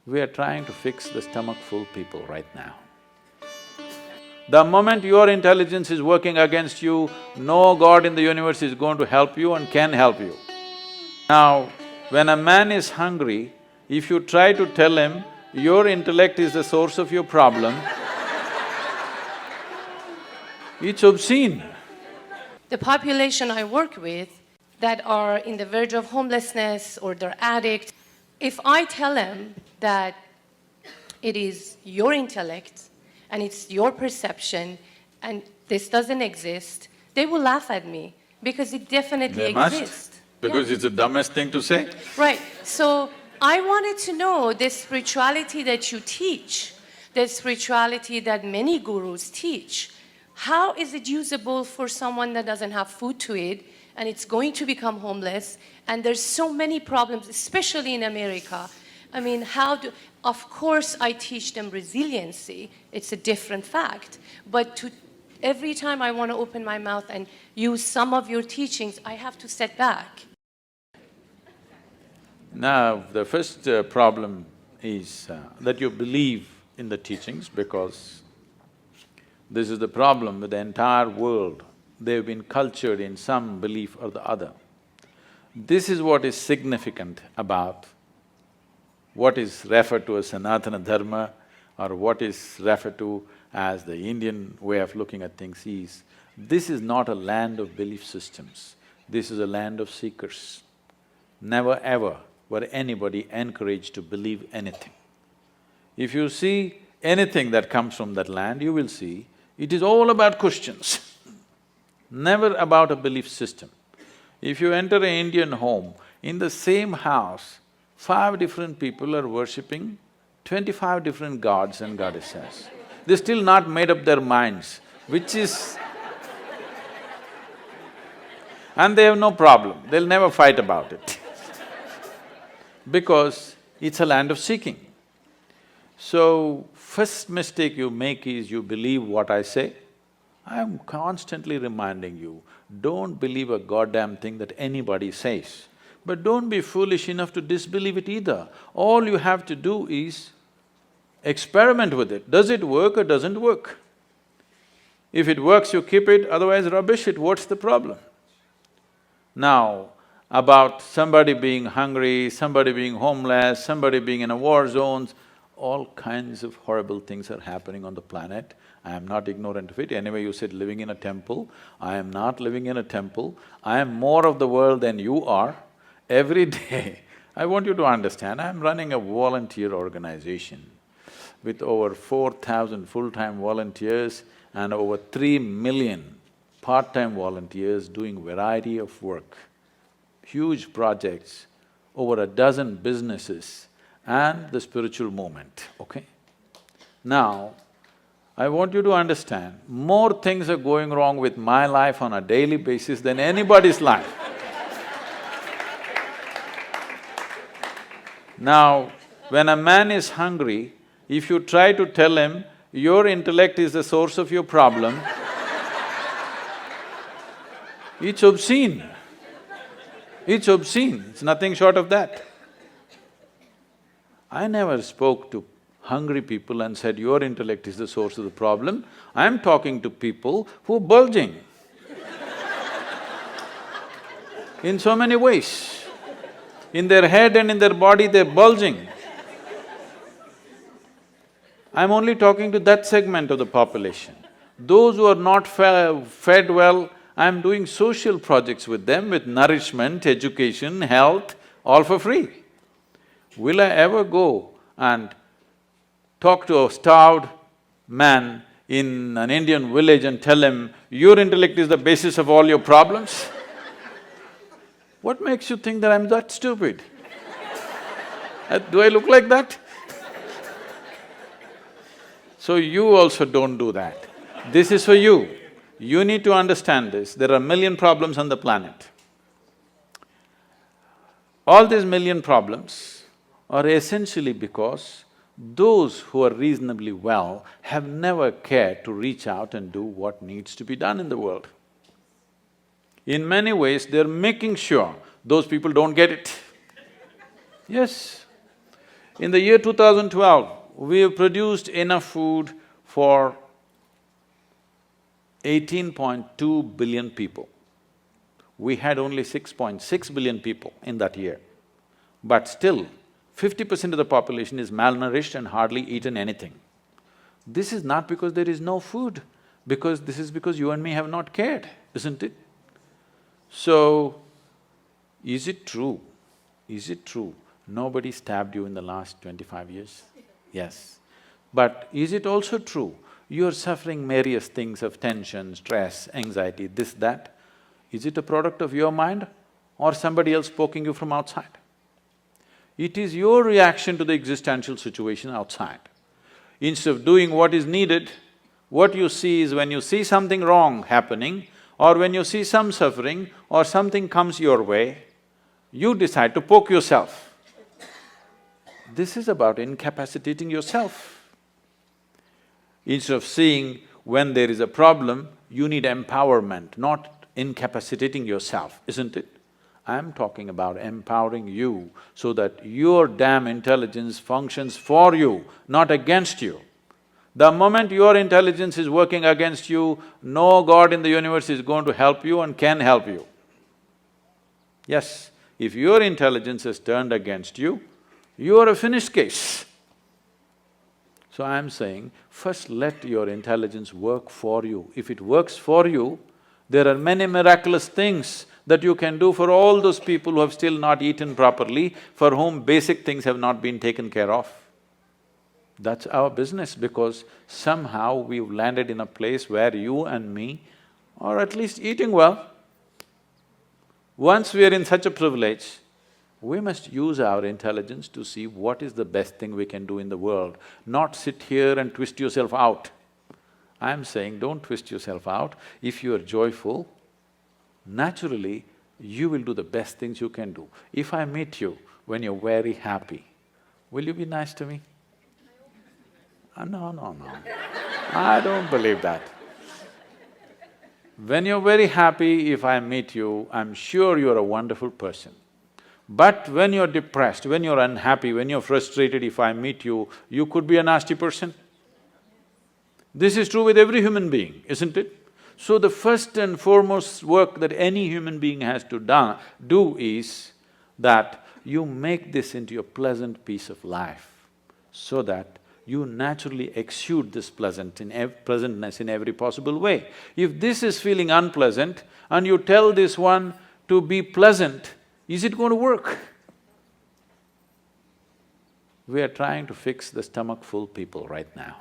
We are trying to fix the stomach-full people right now. The moment your intelligence is working against you, no God in the universe is going to help you and can help you. Now, when a man is hungry, if you try to tell him, your intellect is the source of your problem, it's obscene. The population I work with that are in the verge of homelessness or they're addicts, if I tell them that it is your intellect and it's your perception and this doesn't exist, they will laugh at me because it definitely exists. Because it's the dumbest thing to say. Right. So I wanted to know the spirituality that you teach, the spirituality that many gurus teach. How is it usable for someone that doesn't have food to eat and it's going to become homeless? And there's so many problems, especially in America. I mean, of course I teach them resiliency, it's a different fact. But every time I want to open my mouth and use some of your teachings, I have to step back. Now, the first problem is that you believe in the teachings, because this is the problem with the entire world. They've been cultured in some belief or the other. This is what is significant about what is referred to as Sanatana Dharma or what is referred to as the Indian way of looking at things is, this is not a land of belief systems, this is a land of seekers. Never ever were anybody encouraged to believe anything. If you see anything that comes from that land, you will see it is all about questions, never about a belief system. If you enter an Indian home, in the same house, 5 different people are worshipping 25 different gods and goddesses. They're still not made up their minds, which is… and they have no problem, they'll never fight about it because it's a land of seeking. So, first mistake you make is you believe what I say. I am constantly reminding you, don't believe a goddamn thing that anybody says. But don't be foolish enough to disbelieve it either. All you have to do is experiment with it. Does it work or doesn't work? If it works, you keep it, otherwise rubbish it, what's the problem? Now, about somebody being hungry, somebody being homeless, somebody being in a war zones, all kinds of horrible things are happening on the planet. I am not ignorant of it. Anyway, you said living in a temple. I am not living in a temple. I am more of the world than you are. Every day, I want you to understand, I am running a volunteer organization with over 4,000 full-time volunteers and over 3 million part-time volunteers doing variety of work, huge projects, over a dozen businesses and the spiritual movement, okay? Now, I want you to understand, more things are going wrong with my life on a daily basis than anybody's life. Now, when a man is hungry, if you try to tell him, your intellect is the source of your problem, it's obscene. It's obscene, it's nothing short of that. I never spoke to hungry people and said, your intellect is the source of the problem. I'm talking to people who are bulging in so many ways. In their head and in their body, they're bulging. I'm only talking to that segment of the population. Those who are not fed well, I'm doing social projects with them with nourishment, education, health, all for free. Will I ever go and talk to a starved man in an Indian village and tell him, your intellect is the basis of all your problems? What makes you think that I'm that stupid? Do I look like that? So you also don't do that. This is for you. You need to understand this. There are 1,000,000 problems on the planet. All these 1,000,000 problems are essentially because those who are reasonably well have never cared to reach out and do what needs to be done in the world. In many ways, they're making sure those people don't get it. Yes. In the year 2012, we have produced enough food for 18.2 billion people. We had only 6.6 billion people in that year. But still, 50% of the population is malnourished and hardly eaten anything. This is not because there is no food, this is because you and me have not cared, isn't it? So, is it true? Is it true nobody stabbed you in the last 25 years? Yes. But is it also true you're suffering various things of tension, stress, anxiety, this, that? Is it a product of your mind or somebody else poking you from outside? It is your reaction to the existential situation outside. Instead of doing what is needed, what you see is when you see something wrong happening or when you see some suffering or something comes your way, you decide to poke yourself. This is about incapacitating yourself. Instead of seeing when there is a problem, you need empowerment, not incapacitating yourself, isn't it? I'm talking about empowering you so that your damn intelligence functions for you, not against you. The moment your intelligence is working against you, no God in the universe is going to help you and can help you. Yes, if your intelligence has turned against you, you are a finished case. So I'm saying, first let your intelligence work for you. If it works for you, there are many miraculous things that you can do for all those people who have still not eaten properly, for whom basic things have not been taken care of. That's our business, because somehow we've landed in a place where you and me are at least eating well. Once we are in such a privilege, we must use our intelligence to see what is the best thing we can do in the world, not sit here and twist yourself out. I'm saying don't twist yourself out. If you are joyful, naturally you will do the best things you can do. If I meet you when you're very happy, will you be nice to me? No. I don't believe that. When you're very happy, if I meet you, I'm sure you're a wonderful person. But when you're depressed, when you're unhappy, when you're frustrated, if I meet you, you could be a nasty person. This is true with every human being, isn't it? So the first and foremost work that any human being has to do is that you make this into a pleasant piece of life, so that you naturally exude this pleasantness in every possible way. If this is feeling unpleasant and you tell this one to be pleasant, is it going to work? We are trying to fix the stomach-full people right now.